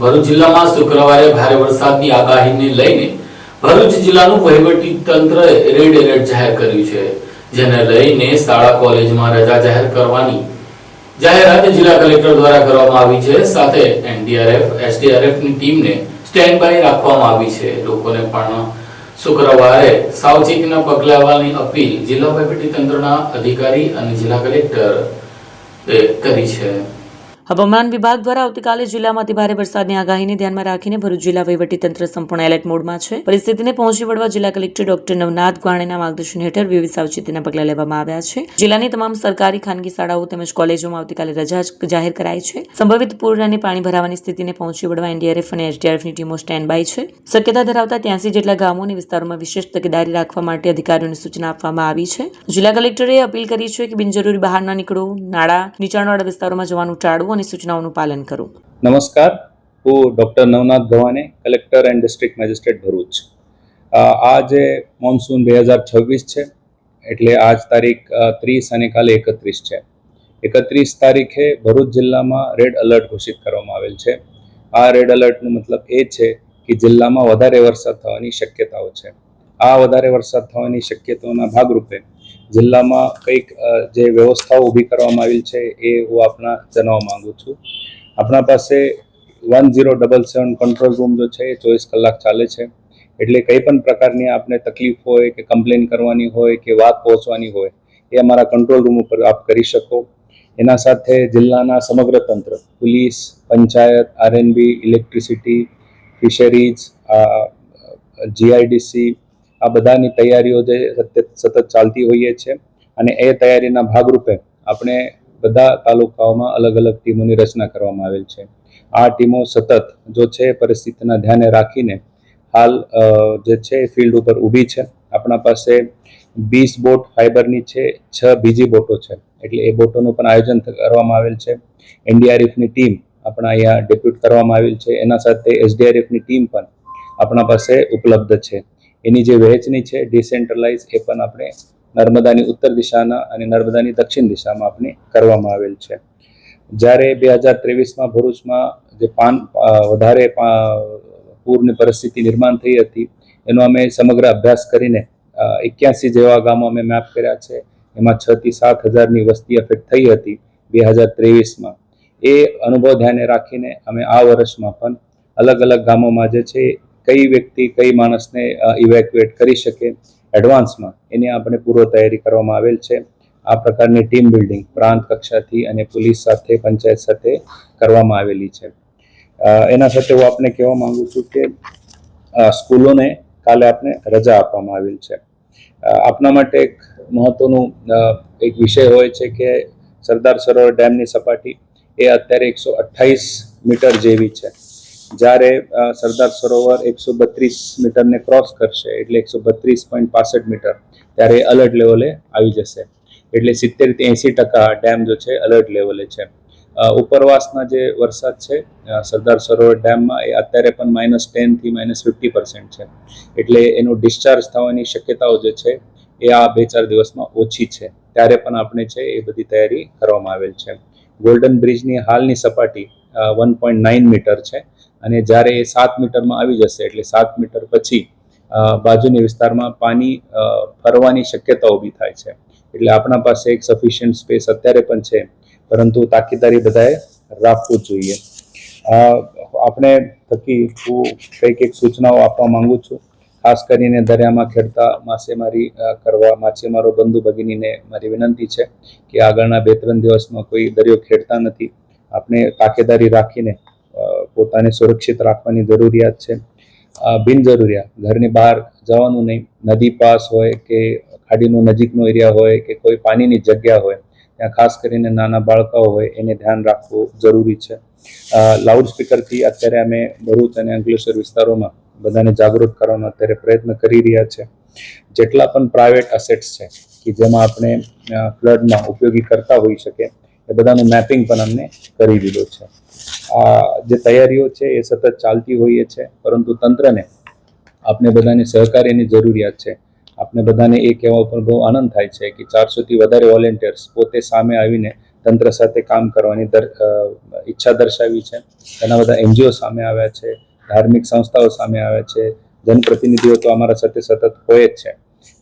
ભરૂચ જિલ્લામાં શુક્રવારે ભારે વરસાદની આગાહીને લઈને ભરૂચ જિલ્લાનું વહીવટી તંત્રએ રેડ એલર્ટ જાહેર કર્યું છે, જેને લઈને શાળા કોલેજમાં રજા જાહેર કરવાની જાહેરાત જિલ્લા કલેક્ટર દ્વારા કરવામાં આવી છે। સાથે એનડીઆરએફ એસડીઆરએફની ટીમને સ્ટેન્ડ બાય રાખવામાં આવી છે। લોકોને પણ શુક્રવારે સાવચેતીના પગલાં લેવાની અપીલ જિલ્લા વહીવટી તંત્રના અધિકારી અને જિલ્લા કલેક્ટરે કરી છે। હવામાન વિભાગ દ્વારા આવતીકાલે જિલ્લામાં અતિભારે વરસાદની આગાહીને ધ્યાનમાં રાખીને ભરૂચ જિલ્લા વહીવટીતંત્ર સંપૂર્ણ એલર્ટ મોડમાં છે। પરિસ્થિતિને પહોંચી વળવા જિલ્લા કલેક્ટર ડોક્ટર નવનાથ ગવાણેના માર્ગદર્શન હેઠળ વિવિધ સાવચેતીના પગલાં લેવામાં આવ્યા છે। જિલ્લાની તમામ સરકારી ખાનગી શાળાઓ તેમજ કોલેજોમાં આવતીકાલે રજા જાહેર કરાઈ છે। સંભવિત પૂર અને પાણી ભરાવાની સ્થિતિને પહોંચી વળવા એનડીઆરએફ અને એસડીઆરએફની ટીમો સ્ટેન્ડ બાય છે। શક્યતા ધરાવતા 83 જેટલા ગામો અને વિસ્તારોમાં વિશેષ તકેદારી રાખવા માટે અધિકારીઓને સૂચના આપવામાં આવી છે। જિલ્લા કલેક્ટરે અપીલ કરી છે કે બિનજરૂરી બહાર ન નીકળો, નાળા નીચાણવાળા વિસ્તારોમાં જવાનું ટાળવું અને સૂચનાઓનું પાલન કરો। નમસ્કાર, હું doctor Navnath Gawane, collector and district magistrate Bharuch. આજે મોન્સૂન 2026 છે, એટલે આજ તારીખ 30 અને કાલે 31 છે। 31 તારીખે ભરૂચ જિલ્લામાં રેડ એલર્ટ ઘોષિત કરવામાં આવેલ છે। આ રેડ એલર્ટનો મતલબ એ છે કે જિલ્લામાં વધારે વરસાદ થવાની શક્યતાઓ છે। આ વધારે વરસાદ થવાની શક્યતાઓના ભાગરૂપે જિલ્લામાં કંઈક જે વ્યવસ્થાઓ ઊભી કરવામાં આવેલ છે એ હું આપના જણાવવા માંગુ છું। આપણા પાસે 1077 કંટ્રોલ રૂમ જો છે એ 24 કલાક ચાલે છે, એટલે કંઈ પણ પ્રકારની આપને તકલીફ હોય કે કમ્પ્લેન કરવાની હોય કે વાત પહોંચવાની હોય એ અમારા કંટ્રોલ રૂમ ઉપર આપ કરી શકો। એના સાથે જિલ્લાના સમગ્ર તંત્ર, police, panchayat, RNB, electricity, fisheries, GIDC, આ બધાની તૈયારીઓ જે સતત ચાલતી હોઈએ છે, અને એ તૈયારીના ભાગરૂપે આપણે બધા તાલુકાઓમાં અલગ અલગ ટીમોની રચના કરવામાં આવેલ છે। આ ટીમો સતત જો છે પરિસ્થિતિના ધ્યાને રાખીને હાલ જે છે ફિલ્ડ ઉપર ઊભી છે। આપણા પાસે 20 બોટ ફાઇબરની છે, 6 બીજી બોટો છે, એટલે એ બોટોનું પણ આયોજન કરવામાં આવેલ છે। એનડીઆરએફની ટીમ આપણા અહીંયા ડેપ્યુટ કરવામાં આવેલ છે। એના સાથે એસડીઆરએફની ટીમ પણ આપણા પાસે ઉપલબ્ધ છે। એની જે વહેંચણી છે ડિસેન્ટ્રલાઇઝ એ પણ આપણે નર્મદાની ઉત્તર દિશાના અને નર્મદાની દક્ષિણ દિશામાં આપણે કરવામાં આવેલ છે। જ્યારે 2023માં ભરૂચમાં જે વધારે પૂરની પરિસ્થિતિ નિર્માણ થઈ હતી એનો અમે સમગ્ર અભ્યાસ કરીને 81 જેવા ગામો અમે મેપ કર્યા છે। એમાં 6 થી 7 હજારની વસ્તી અફેક્ટ થઈ હતી 2023માં। એ અનુભવ ધ્યાને રાખીને અમે આ વર્ષમાં પણ અલગ અલગ ગામોમાં જે છે કઈ વ્યક્તિ કઈ માણસને ઇવેક્યુએટ કરી શકે એડવાન્સમાં એની આપણે પૂર્વ તૈયારી કરવામાં આવેલ છે। આ પ્રકારની ટીમ બિલ્ડિંગ પ્રાંત કક્ષાથી અને પોલીસ સાથે, પંચાયત સાથે કરવામાં આવેલી છે। એના સાથે હું આપને કહેવા માંગુ છું કે સ્કૂલોને કાલે આપણે રજા આપવામાં આવેલ છે। આપના માટે એક મહત્વનું એક વિષય હોય છે કે સરદાર સરોવર ડેમની સપાટી એ અત્યારે 128 મીટર જેવી છે। જ્યારે સરદાર સરોવર 132 મીટરને ક્રોસ કરશે એટલે 132.65 મીટર, ત્યારે અલર્ટ લેવલે આવી જશે, એટલે 70 થી 80% ડેમ જો છે અલર્ટ લેવલે છે। ઉપરવાસના જે વરસાદ છે સરદાર સરોવર ડેમમાં એ અત્યારે પણ -10 થી -50% છે, એટલે એનું ડિસ્ચાર્જ થવાની શક્યતાઓ જે છે એ આ 2-4 દિવસમાં ઓછી છે। ત્યારે પણ આપણે છે એ બધી તૈયારી કરવામાં આવેલ છે। ગોલ્ડન બ્રિજની હાલની સપાટી 1.9 મીટર છે, અને જ્યારે એ 7 મીટરમાં આવી જશે એટલે 7 મીટર પછી બાજુની વિસ્તારમાં પાણી ફરવાની શક્યતા ઊભી થાય છે। એટલે આપણા પાસે એક સફિશિયન્ટ સ્પેસ અત્યારે પણ છે, પરંતુ તાકીદારી બધાએ રાખવું જોઈએ। આપણે થકી હું કંઈક સૂચનાઓ આપવા માંગુ છું। ખાસ કરીને દરિયામાં ખેડતા માછીમારી કરવા માછીમારો બંધુ ભગીનીને મારી વિનંતી છે કે આગળના 2-3 દિવસમાં કોઈ દરિયો ખેડતા નથી। આપણે તાકેદારી રાખીને પોતાને સુરક્ષિત રાખવાની જરૂરિયાત છે। બિનજરૂરિયાત ઘરની બહાર જવાનું નહીં। નદી પાસ હોય કે ખાડીનો નજીકનો એરિયા હોય કે કોઈ પાણીની જગ્યા હોય ત્યાં ખાસ કરીને નાના બાળકો હોય એને ધ્યાન રાખવું જરૂરી છે। લાઉડ સ્પીકરથી અત્યારે અમે ભરૂચ અને અંકલેશ્વર વિસ્તારોમાં બધાને જાગૃત કરવાનો અત્યારે પ્રયત્ન કરી રહ્યા છે। જેટલા પણ પ્રાઇવેટ અસેટ્સ છે કે જેમાં આપણે ફ્લડમાં ઉપયોગી કરતા હોઈ શકે એ બધાનું મેપિંગ પણ અમને કરી દીધો છે। આ જે તૈયારીઓ છે એ સતત ચાલતી હોઈએ છે, પરંતુ તંત્રને આપણે બધાની સહકારીની જરૂરિયાત છે। આપણે બધાને એ કહેવા ઉપર બહુ આનંદ થાય છે કે 400થી વધારે વોલેન્ટિયર્સ પોતે સામે આવીને તંત્ર સાથે કામ કરવાની ઈચ્છા દર્શાવી છે. ઘણા બધા NGO સામે આવ્યા છે, ધાર્મિક સંસ્થાઓ સામે આવ્યા છે, જનપ્રતિનિધિઓ તો અમારા સાથે સતત હોય જ છે.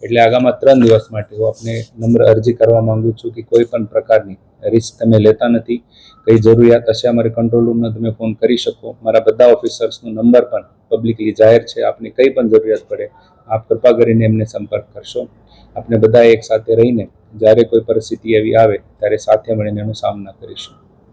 એટલે આગામી 3 દિવસ માટે હું આપને નમ્ર અરજી કરવા માંગુ છું કે કોઈ પણ પ્રકારની રિસ્ક તમે લેતા નથી. કઈ જરૂરિયાત હશે અમારે કંટ્રોલ રૂમમાં તમે ફોન કરી શકો. મારા બધા ઓફિસર્સનો નંબર પણ પબ્લિકલી જાહેર છે. આપને કંઈ પણ જરૂરિયાત પડે આપ કૃપા કરીને એમને સંપર્ક કરશો. આપણે બધા એક સાથે રહીને જ્યારે કોઈ પરિસ્થિતિ એવી આવે ત્યારે સાથે મળીને એનો સામનો કરીશું.